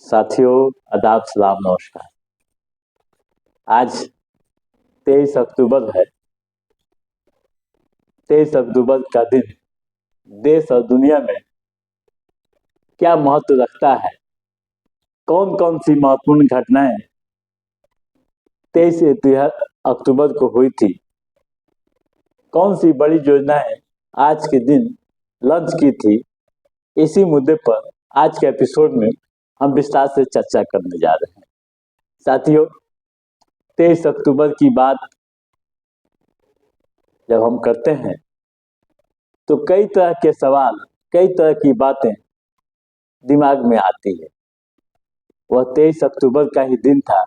साथियों, आदाब, सलाम, नमस्कार। आज 23 अक्टूबर है। 23 अक्टूबर का दिन देश और दुनिया में क्या महत्व रखता है, कौन कौन सी महत्वपूर्ण घटनाएं 23 अक्टूबर को हुई थी, कौन सी बड़ी योजनाएं आज के दिन लॉन्च की थी, इसी मुद्दे पर आज के एपिसोड में हम विस्तार से चर्चा करने जा रहे हैं। साथियों, 23 अक्टूबर की बात जब हम करते हैं तो कई तरह के सवाल, कई तरह की बातें दिमाग में आती है। वह 23 अक्टूबर का ही दिन था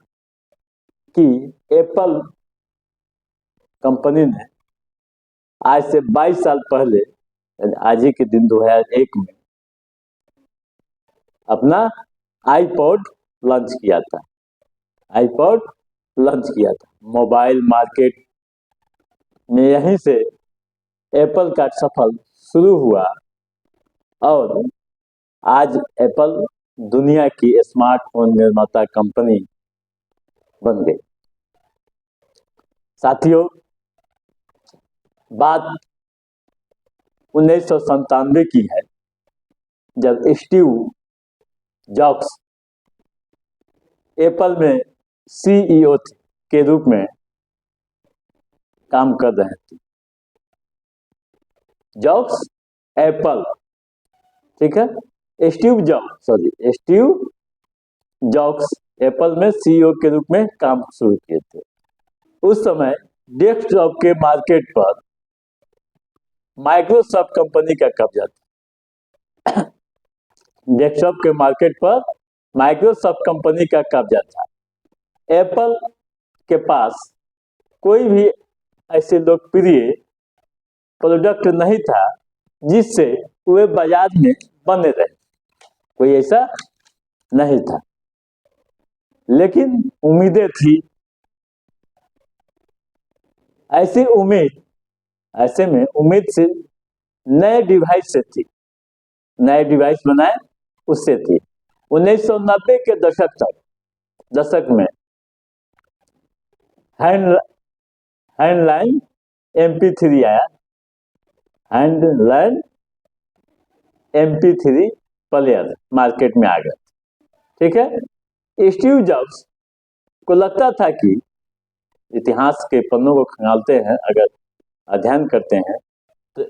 कि एप्पल कंपनी ने आज से 22 साल पहले, आज ही के दिन 2001 में अपना आईपॉड लॉन्च किया था। आईपॉड लॉन्च किया था। मोबाइल मार्केट में यहीं से एप्पल का सफर शुरू हुआ और आज एप्पल दुनिया की स्मार्टफोन निर्माता कंपनी बन गई। साथियों, बात 1997 की है, जब स्टीव जॉब्स एप्पल में सीईओ के रूप में काम कर रहे थे। जॉब्स एप्पल, ठीक है, स्टीव जॉब्स एप्पल में सीईओ के रूप में काम शुरू किए थे। उस समय डेस्कटॉप के मार्केट पर माइक्रोसॉफ्ट कंपनी का कब्जा था। डेस्कटॉप के मार्केट पर माइक्रोसॉफ्ट कंपनी का कब्जा था। एप्पल के पास कोई भी ऐसे लोकप्रिय प्रोडक्ट नहीं था जिससे वे बाजार में बने रहे। कोई ऐसा नहीं था, लेकिन उम्मीदें थी। ऐसे में उम्मीद से नए डिवाइस से थी, नए डिवाइस बनाए उससे थी। 1990 के दशक में हैंडलाइन MP3 आया। हैंडलाइन MP3 प्लेयर मार्केट में आ गया, ठीक है। स्टीव जॉब्स को लगता था कि इतिहास के पन्नों को खंगालते हैं, अगर अध्ययन करते हैं तो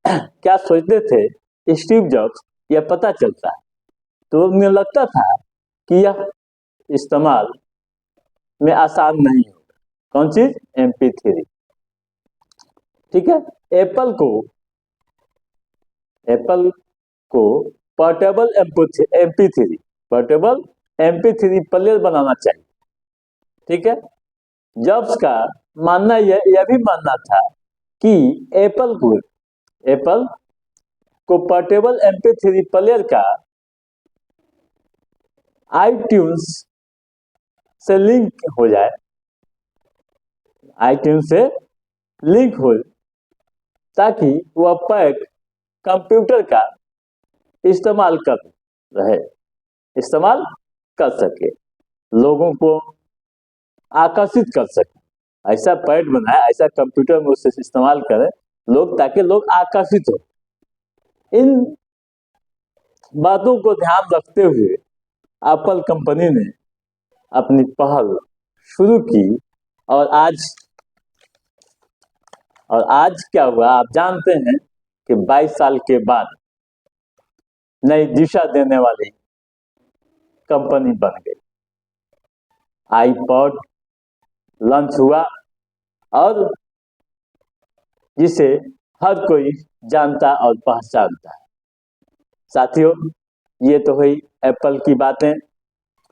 क्या सोचते थे स्टीव जॉब्स, यह पता चलता है। तो उन्हें लगता था कि यह इस्तेमाल में आसान नहीं होगा। कौन चीज? MP3, ठीक है। एप्पल को पोर्टेबल MP3 प्लेयर बनाना चाहिए, ठीक है। जॉब्स का मानना यह भी मानना था कि एप्पल को पोर्टेबल MP3 प्लेयर का आईट्यून्स से लिंक हो जाए, ताकि वह पैक कंप्यूटर का इस्तेमाल कर सके, लोगों को आकर्षित कर सके। ऐसा पैड बनाए, ऐसा कंप्यूटर में उसे इस्तेमाल करें लोग, ताकि लोग आकर्षित हो। इन बातों को ध्यान रखते हुए एप्पल कंपनी ने अपनी पहल शुरू की और आज क्या हुआ आप जानते हैं कि 22 साल के बाद नई दिशा देने वाली कंपनी बन गई। आईपॉड लॉन्च हुआ और जिसे हर कोई जानता और पहचानता है। साथियों, ये तो हुई एप्पल की बातें।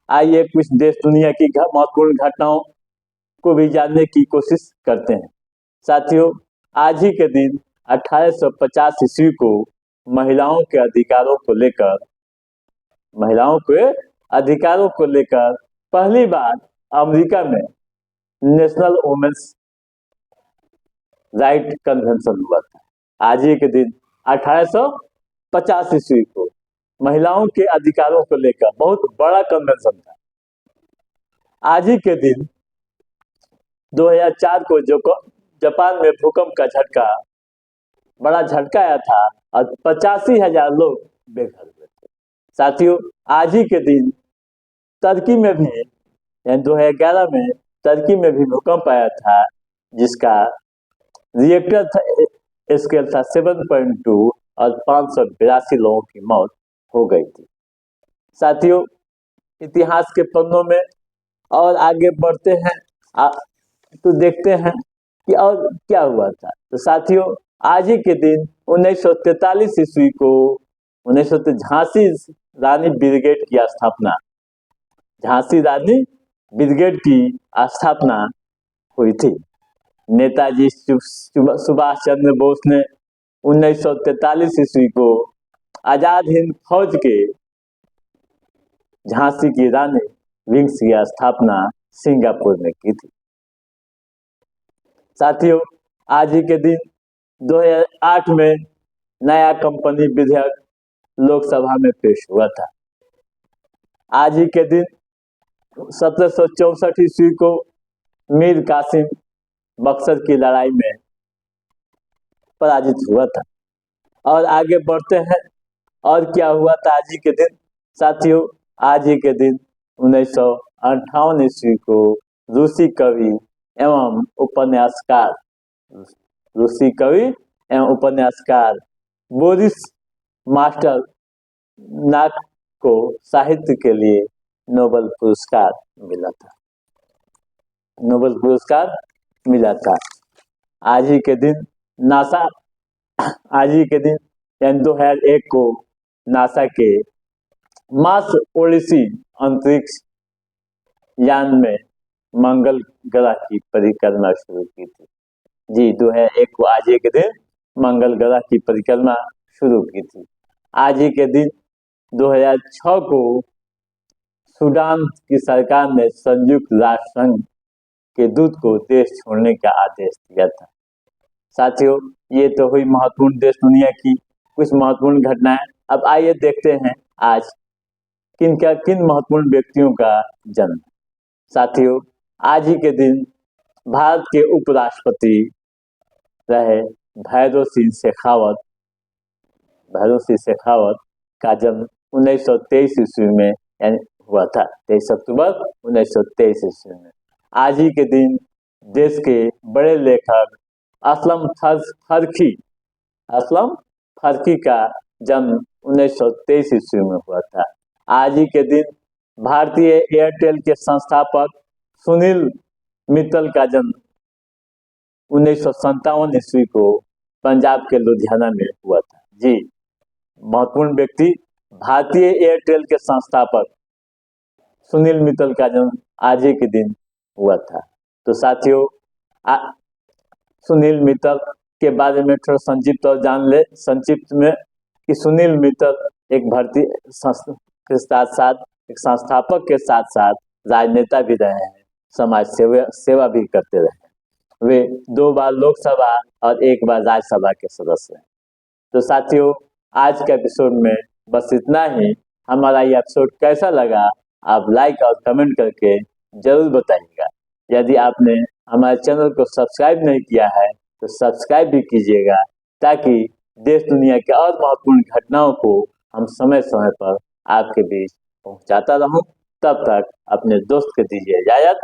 आइए कुछ देश दुनिया की महत्वपूर्ण घटनाओं को भी जानने की कोशिश करते हैं। साथियों, आज ही के दिन 1850 ईस्वी को महिलाओं के अधिकारों को लेकर पहली बार अमेरिका में नेशनल वुमेन्स राइट कन्वेंशन हुआ था। आज ही के दिन 1850 ईस्वी को महिलाओं के अधिकारों को लेकर बहुत बड़ा कन्वेंशन था। आज ही के दिन 2004 को जो जापान में भूकंप का बड़ा झटका आया था और 85,000 लोग बेघर हुए थे। साथियों, आज ही के दिन तुर्की में भी, यानी 2011 में तुर्की में भी भूकंप आया था, जिसका रिएक्टर स्केल था 7.2 और 582 लोगों की मौत हो गई थी। साथियों, इतिहास के पन्नों में और आगे बढ़ते हैं तो देखते हैं कि और क्या हुआ था। तो साथियों, आज ही के दिन 1943 ईस्वी को 1900 झांसी रानी ब्रिगेड की स्थापना, झांसी रानी ब्रिगेड की स्थापना हुई थी। नेताजी सुभाष चंद्र बोस ने 1943 ईस्वी को आजाद हिंद फौज के झांसी की रानी विंग्स की स्थापना सिंगापुर में की थी। साथियों, आज ही के दिन 2008 में नया कंपनी विधेयक लोकसभा में पेश हुआ था। आज ही के दिन 1764 ईस्वी को मीर कासिम बक्सर की लड़ाई में पराजित हुआ था। और आगे बढ़ते हैं, और क्या हुआ था आज ही के दिन। साथियों, आज ही के दिन 1958 ईस्वी को रूसी कवि एवं उपन्यासकार बोरिस मास्टर नाक को साहित्य के लिए नोबेल पुरस्कार मिला था। आज ही के दिन यानी 2001 को नासा के मार्स ओडिसी अंतरिक्ष यान में मंगल ग्रह की परिक्रमा शुरू की थी। जी, 2001 को आज ही के दिन मंगल ग्रह की परिक्रमा शुरू की थी। आज ही के दिन 2006 को सूडान की सरकार ने संयुक्त राष्ट्र संघ के दूत को देश छोड़ने का आदेश दिया था। साथियों, ये तो हुई महत्वपूर्ण देश दुनिया की कुछ महत्वपूर्ण घटनाएं। अब आइए देखते हैं आज किन महत्वपूर्ण व्यक्तियों का जन्म। साथियों, आज ही के दिन भारत के उपराष्ट्रपति रहे भैरों सिंह शेखावत का जन्म 1923 ईस्वी में यानी हुआ था, 23 अक्टूबर 1923 ईस्वी में। आज ही के दिन देश के बड़े लेखक असलम फर्की का जन्म 1923 ईस्वी में हुआ था। आज ही के दिन भारतीय एयरटेल के संस्थापक सुनील मित्तल का जन्म 1957 ईस्वी को पंजाब के लुधियाना में हुआ था। जी, महत्वपूर्ण व्यक्ति भारतीय एयरटेल के संस्थापक सुनील मित्तल का जन्म आज ही के दिन हुआ था। तो साथियों, सुनील मित्तल के बारे में थोड़ा संक्षिप्त और जान ले संक्षिप्त में कि सुनील मित्तल एक भर्ती के साथ एक संस्थापक के साथ साथ राजनेता भी रहे हैं, समाज सेवा भी करते रहे। वे 2 बार लोकसभा और 1 बार राज्यसभा के सदस्य हैं। तो साथियों, आज के एपिसोड में बस इतना ही। हमारा ये एपिसोड कैसा लगा आप लाइक और कमेंट करके जरूर बताइएगा। यदि आपने हमारे चैनल को सब्सक्राइब नहीं किया है तो सब्सक्राइब भी कीजिएगा, ताकि देश दुनिया के और महत्वपूर्ण घटनाओं को हम समय समय पर आपके बीच पहुंचाता रहूं। तब तक अपने दोस्त को दीजिए इजाजत।